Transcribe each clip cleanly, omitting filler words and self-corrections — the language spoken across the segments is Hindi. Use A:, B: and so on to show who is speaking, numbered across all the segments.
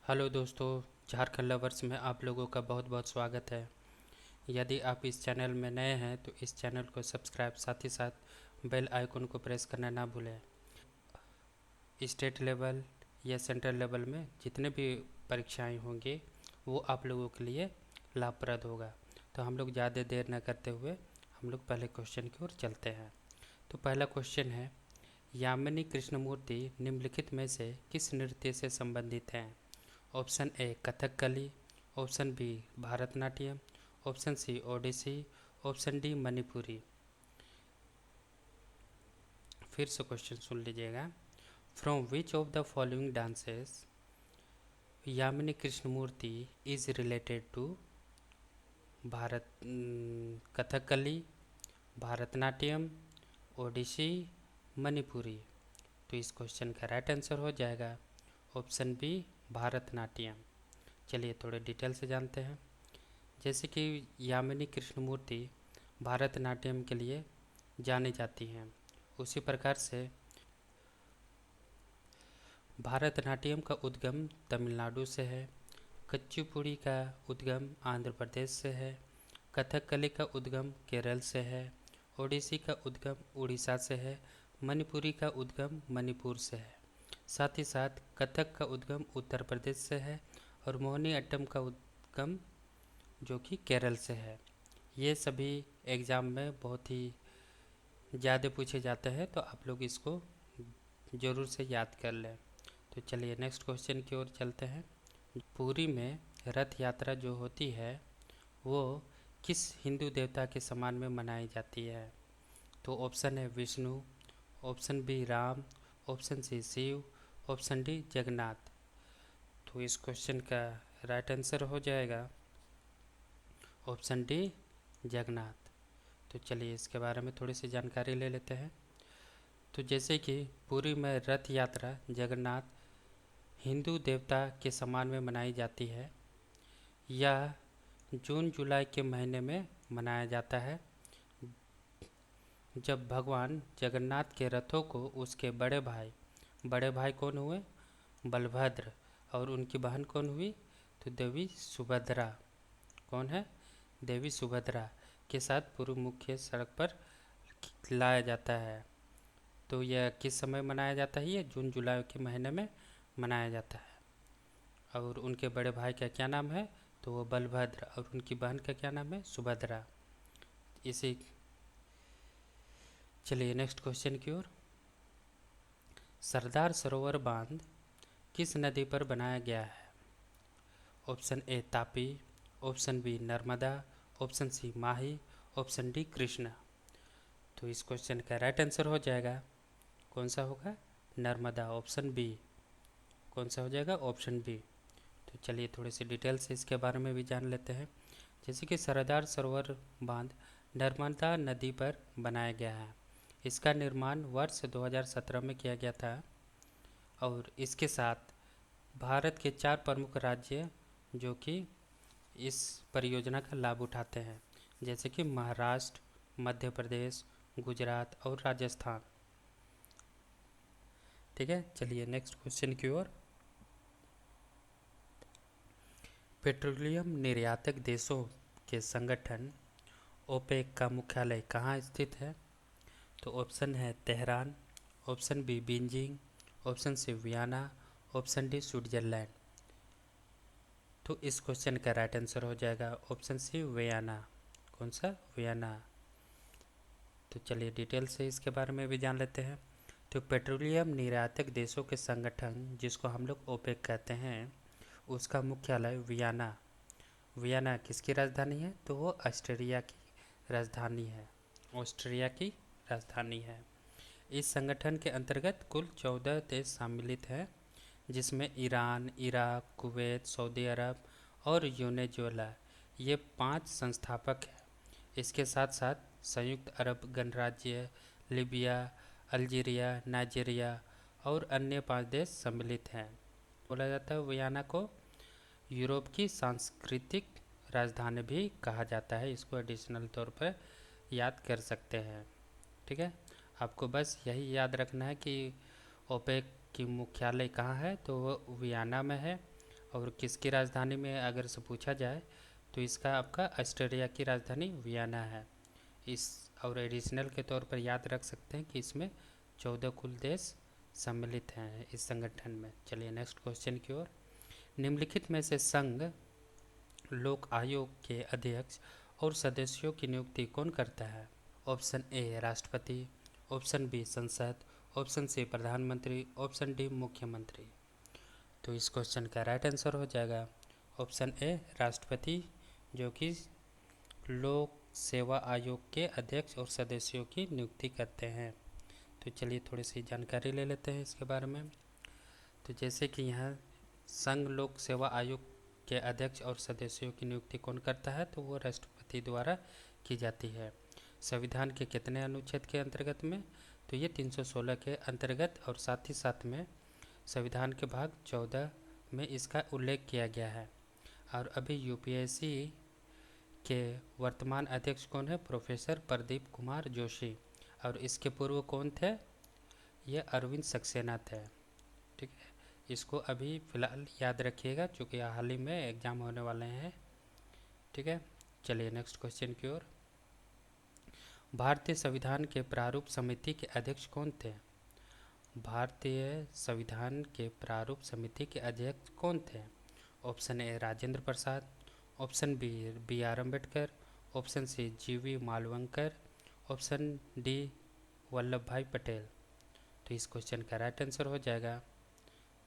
A: हेलो दोस्तों, झारखंड लवर्स में आप लोगों का बहुत बहुत स्वागत है। यदि आप इस चैनल में नए हैं तो इस चैनल को सब्सक्राइब, साथ ही साथ बेल आइकन को प्रेस करना ना भूलें। स्टेट लेवल या सेंट्रल लेवल में जितने भी परीक्षाएं होंगी वो आप लोगों के लिए लाभप्रद होगा। तो हम लोग ज़्यादा देर न करते हुए हम लोग पहले क्वेश्चन की ओर चलते हैं। तो पहला क्वेश्चन है, यामिनी कृष्णमूर्ति निम्नलिखित में से किस नृत्य से संबंधित हैं? Option A Kathakali, option B Bharatanatyam, option C Odissi, option D Manipuri. फिर से क्वेश्चन सुन लीजिएगा। From which of the following dances Yamini Krishnamurthy is related to Bharat Kathakali, Bharatanatyam, Odissi, Manipuri? तो इस क्वेश्चन का राइट आंसर हो जाएगा ऑप्शन बी भारतनाट्यम। चलिए थोड़े डिटेल से जानते हैं। जैसे कि यामिनी कृष्णमूर्ति भारतनाट्यम के लिए जानी जाती हैं, उसी प्रकार से भारतनाट्यम का उद्गम तमिलनाडु से है, कुचिपुड़ी का उद्गम आंध्र प्रदेश से है, कथकली का उद्गम केरल से है, ओडिसी का उद्गम उड़ीसा से है, मणिपुरी का उद्गम मणिपुर से है। साथ ही साथ कथक का उद्गम उत्तर प्रदेश से है और मोहिनी अट्टम का उद्गम जो कि केरल से है। ये सभी एग्ज़ाम में बहुत ही ज़्यादा पूछे जाते हैं, तो आप लोग इसको ज़रूर से याद कर लें। तो चलिए नेक्स्ट क्वेश्चन की ओर चलते हैं। पुरी में रथ यात्रा जो होती है वो किस हिंदू देवता के सम्मान में मनाई जाती है? तो ऑप्शन है Vishnu, option B Ram, option C Shiv, option D Jagannath. तो इस क्वेश्चन का राइट आंसर हो जाएगा ऑप्शन डी जगन्नाथ। तो चलिए इसके बारे में थोड़ी सी जानकारी ले लेते हैं। तो जैसे कि पुरी में रथ यात्रा जगन्नाथ हिंदू देवता के सम्मान में मनाई जाती है। यह जून जुलाई के महीने में मनाया जाता है, जब भगवान जगन्नाथ के रथों को उसके बड़े भाई कौन हुए? बलभद्र। और उनकी बहन कौन हुई? तो देवी सुभद्रा। कौन है? देवी सुभद्रा के साथ पूर्व मुख्य सड़क पर लाया जाता है। तो यह किस समय मनाया जाता है? ये जून जुलाई के महीने में मनाया जाता है। और उनके बड़े भाई का क्या नाम है? तो वो बलभद्र। और उनकी बहन का क्या नाम है? सुभद्रा। इसी चलिए नेक्स्ट क्वेश्चन की ओर। सरदार सरोवर बांध किस नदी पर बनाया गया है? Option A Tapi, option B Narmada, option C Mahi, option D Krishna. तो इस क्वेश्चन का राइट आंसर हो जाएगा, कौन सा होगा? Narmada, option B. कौन सा हो जाएगा? Option B. तो चलिए थोड़ी सी डिटेल से इसके बारे में भी जान लेते हैं। जैसे कि सरदार सरोवर बांध नर्मदा नदी पर बनाया गया है। इसका निर्माण वर्ष 2017 में किया गया था और इसके साथ भारत के 4 प्रमुख राज्य जो कि इस परियोजना का लाभ उठाते हैं, जैसे कि महाराष्ट्र, मध्य प्रदेश, गुजरात और राजस्थान। ठीक है, चलिए नेक्स्ट क्वेश्चन की ओर। पेट्रोलियम निर्यातक देशों के संगठन ओपेक का मुख्यालय कहाँ स्थित है? तो ऑप्शन है Tehran, option B Beijing, option C Vienna, option D Switzerland. तो इस क्वेश्चन का राइट आंसर हो जाएगा ऑप्शन सी वियना। कौन सा? वियना। तो चलिए डिटेल से इसके बारे में भी जान लेते हैं। तो पेट्रोलियम निर्यातक देशों के संगठन जिसको हम लोग ओपेक कहते हैं, उसका मुख्यालय वियना। वियना किसकी राजधानी है? तो वो ऑस्ट्रिया की राजधानी है। ऑस्ट्रिया की राजधानी है। इस संगठन के अंतर्गत कुल 14 देश सम्मिलित हैं, जिसमें ईरान, इराक, कुवैत, सऊदी अरब और वेनेजुएला ये 5 संस्थापक हैं। इसके साथ साथ संयुक्त अरब गणराज्य, लीबिया, अल्जीरिया, नाइजीरिया और अन्य 5 देश सम्मिलित हैं। बोला जाता है वियना को यूरोप की सांस्कृतिक राजधानी भी कहा जाता है। इसको एडिशनल तौर पर याद कर सकते हैं। ठीक है, आपको बस यही याद रखना है कि ओपेक की मुख्यालय कहाँ है, तो वो वियना में है और किसकी राजधानी में अगर से पूछा जाए तो इसका आपका ऑस्ट्रेलिया की राजधानी वियना है। इस और एडिशनल के तौर पर याद रख सकते हैं कि इसमें 14 कुल देश सम्मिलित हैं इस संगठन में। चलिए नेक्स्ट क्वेश्चन की ओर। निम्नलिखित में से संघ लोक आयोग के अध्यक्ष और सदस्यों की नियुक्ति कौन करता है? ऑप्शन ए राष्ट्रपति, ऑप्शन बी संसद, ऑप्शन सी प्रधानमंत्री, ऑप्शन डी मुख्यमंत्री। तो इस क्वेश्चन का राइट आंसर हो जाएगा ऑप्शन ए राष्ट्रपति, जो कि लोक सेवा आयोग के अध्यक्ष और सदस्यों की नियुक्ति करते हैं। तो चलिए थोड़ी सी जानकारी ले लेते हैं इसके बारे में। तो जैसे कि यहाँ संघ लोक सेवा आयोग के अध्यक्ष और सदस्यों की नियुक्ति कौन करता है, तो वो राष्ट्रपति द्वारा की जाती है। संविधान के कितने अनुच्छेद के अंतर्गत में? तो ये 316 के अंतर्गत, और साथ ही साथ में संविधान के भाग 14 में इसका उल्लेख किया गया है। और अभी यूपीएससी के वर्तमान अध्यक्ष कौन है? प्रोफेसर प्रदीप कुमार जोशी। और इसके पूर्व कौन थे? ये अरविंद सक्सेना थे। ठीक है, इसको अभी फ़िलहाल याद रखिएगा क्योंकि हाल ही में एग्ज़ाम होने वाले हैं। ठीक है, चलिए नेक्स्ट क्वेश्चन की ओर। भारतीय संविधान के प्रारूप समिति के अध्यक्ष कौन थे? भारतीय संविधान के प्रारूप समिति के अध्यक्ष कौन थे? Option A Rajendra Prasad, option B B R Ambedkar, option C G V Mavalankar, option D Vallabh भाई पटेल। तो इस क्वेश्चन का राइट आंसर हो जाएगा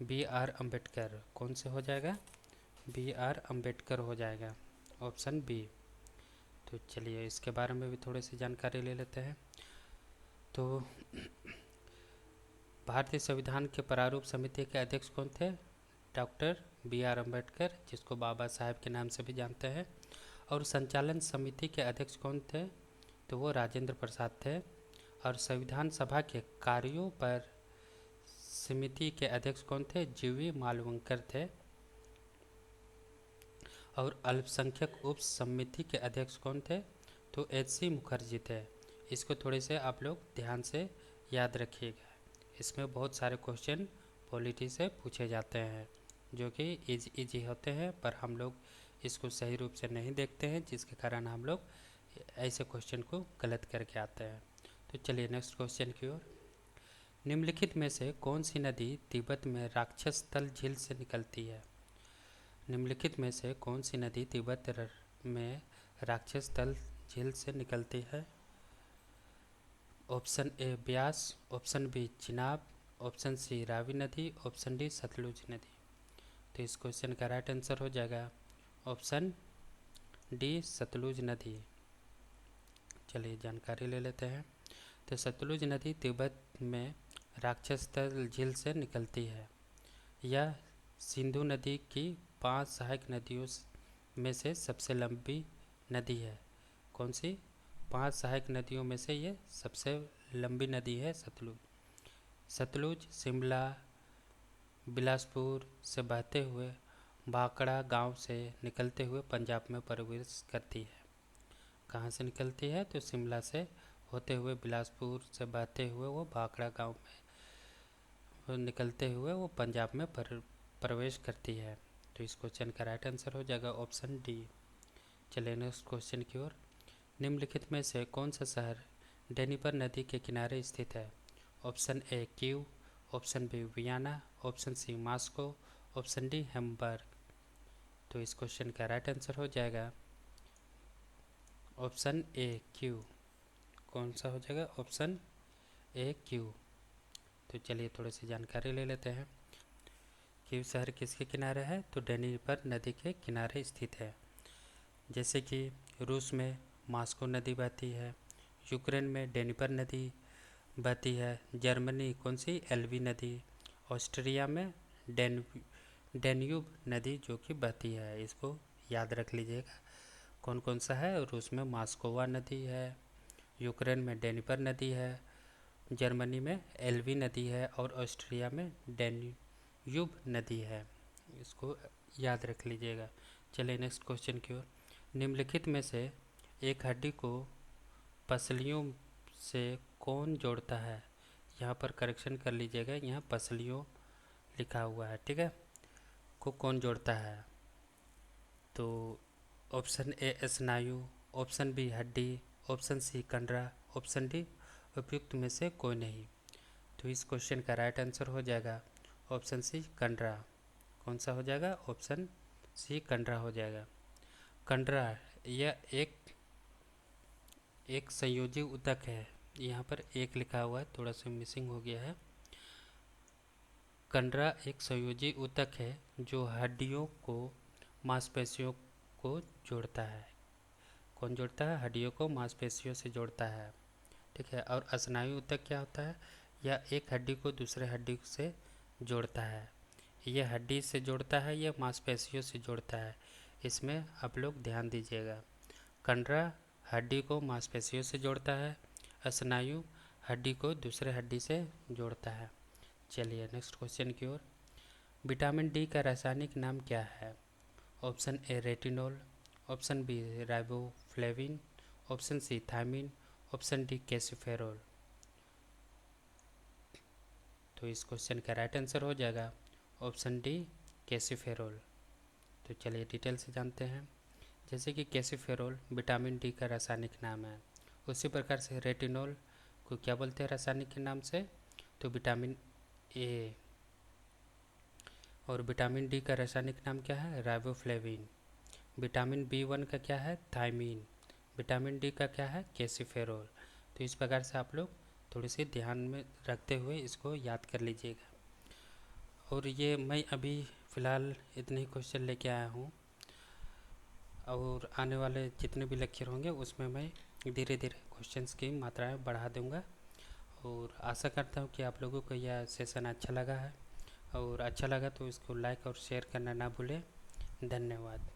A: बी आर अम्बेडकर। कौन से हो जाएगा? बी आर अम्बेडकर हो जाएगा, ऑप्शन बी। तो चलिए इसके बारे में भी थोड़ी सी जानकारी ले लेते हैं। तो भारतीय संविधान के प्रारूप समिति के अध्यक्ष कौन थे? डॉक्टर बी आर अम्बेडकर, जिसको बाबा साहेब के नाम से भी जानते हैं। और संचालन समिति के अध्यक्ष कौन थे? तो वो राजेंद्र प्रसाद थे। और संविधान सभा के कार्यों पर समिति के अध्यक्ष कौन थे? जीवी मालवंकर थे। और अल्पसंख्यक उप समिति के अध्यक्ष कौन थे? तो एच.सी. मुखर्जी थे। इसको थोड़े से आप लोग ध्यान से याद रखिएगा। इसमें बहुत सारे क्वेश्चन पॉलिटी से पूछे जाते हैं जो कि इजी होते हैं, पर हम लोग इसको सही रूप से नहीं देखते हैं, जिसके कारण हम लोग ऐसे क्वेश्चन को गलत करके आते हैं। तो चलिए नेक्स्ट क्वेश्चन की ओर। निम्नलिखित में से कौन सी नदी तिब्बत में राक्षस तल झील से निकलती है? निम्नलिखित में से कौन सी नदी तिब्बत में राक्षस तल झील से निकलती है? Option A Beas, option B Chenab, option C Ravi नदी, ऑप्शन डी सतलुज नदी। तो इस क्वेश्चन का राइट आंसर हो जाएगा ऑप्शन डी सतलुज नदी। चलिए जानकारी ले लेते हैं। तो सतलुज नदी तिब्बत में राक्षस तल झील से निकलती है। यह सिंधु नदी की 5 सहायक नदियों में से सबसे लंबी नदी है। कौन सी? 5 सहायक नदियों में से ये सबसे लंबी नदी है सतलुज। सतलुज शिमला बिलासपुर से बहते हुए भाखड़ा गांव से निकलते हुए पंजाब में प्रवेश करती है। कहाँ से निकलती है? तो शिमला से होते हुए बिलासपुर से बहते हुए वो भाखड़ा गांव में निकलते हुए वो पंजाब में प्रवेश करती है। तो इस क्वेश्चन का राइट आंसर हो जाएगा ऑप्शन डी। चलिए नेक्स्ट क्वेश्चन की ओर। निम्नलिखित में से कौन सा शहर डेनिपर नदी के किनारे स्थित है? Option A Kyiv, option B Vienna, option C Moscow, option D Hamburg. तो इस क्वेश्चन का राइट आंसर हो जाएगा ऑप्शन ए क्यू। कौन सा हो जाएगा? Option A Q. तो चलिए थोड़ी सी जानकारी ले लेते हैं। कीव शहर किसके किनारे है? तो डेनिपर नदी के किनारे स्थित है। जैसे कि रूस में मॉस्को नदी बहती है, यूक्रेन में डेनिपर नदी बहती है, जर्मनी कौन सी? एल्बी नदी, ऑस्ट्रिया में डेन्यूब नदी जो कि बहती है। इसको याद रख लीजिएगा कौन कौन सा है। रूस में मॉस्कोवा नदी है, यूक्रेन में डेनिपर नदी है, जर्मनी में एल्बी नदी है, और ऑस्ट्रिया में डेन्यूब नदी है। इसको याद रख लीजिएगा। चलिए नेक्स्ट क्वेश्चन की ओर। निम्नलिखित में से एक हड्डी को पसलियों से कौन जोड़ता है? यहाँ पर करेक्शन कर लीजिएगा, यहाँ पसलियों लिखा हुआ है। ठीक है, को कौन जोड़ता है? तो ऑप्शन ए स्नायु, ऑप्शन बी हड्डी, ऑप्शन सी कंडरा, ऑप्शन डी उपयुक्त में से कोई नहीं। तो इस क्वेश्चन का राइट आंसर हो जाएगा ऑप्शन सी कंडरा। कौन सा हो जाएगा? ऑप्शन सी कंडरा हो जाएगा। कंडरा यह एक संयोजी ऊतक है। यहाँ पर एक लिखा हुआ है, थोड़ा सा मिसिंग हो गया है। कंडरा एक संयोजी ऊतक है जो हड्डियों को मांसपेशियों को जोड़ता है। कौन जोड़ता है? हड्डियों को मांसपेशियों से जोड़ता है। ठीक है। और स्नायु ऊतक क्या होता है? यह एक हड्डी को दूसरे हड्डी से जोड़ता है। यह हड्डी से जोड़ता है, यह मांसपेशियों से जोड़ता है। इसमें आप लोग ध्यान दीजिएगा। कंडरा हड्डी को मांसपेशियों से जोड़ता है, स्नायु हड्डी को दूसरे हड्डी से जोड़ता है। चलिए नेक्स्ट क्वेश्चन की ओर। विटामिन डी का रासायनिक नाम क्या है? Option A retinol, option B riboflavin, option C thiamine, option D calciferol. तो इस क्वेश्चन का राइट आंसर हो जाएगा ऑप्शन डी कैल्सिफेरॉल। तो चलिए डिटेल से जानते हैं। जैसे कि कैल्सिफेरॉल विटामिन डी का रासायनिक नाम है, उसी प्रकार से रेटिनॉल को क्या बोलते हैं रासायनिक के नाम से? तो विटामिन ए। और विटामिन डी का रासायनिक नाम क्या है? राइबोफ्लेविन। विटामिन बी1 का क्या है? थायमीन। विटामिन डी का क्या है? कैल्सिफेरॉल। तो इस प्रकार से आप लोग थोड़ी सी ध्यान में रखते हुए इसको याद कर लीजिएगा। और ये मैं अभी फ़िलहाल इतने ही क्वेश्चन लेके आया हूँ, और आने वाले जितने भी लेक्चर होंगे उसमें मैं धीरे धीरे क्वेश्चंस की मात्राएं बढ़ा दूंगा। और आशा करता हूँ कि आप लोगों को यह सेशन अच्छा लगा है, और अच्छा लगा तो इसको लाइक और शेयर करना ना भूलें। धन्यवाद।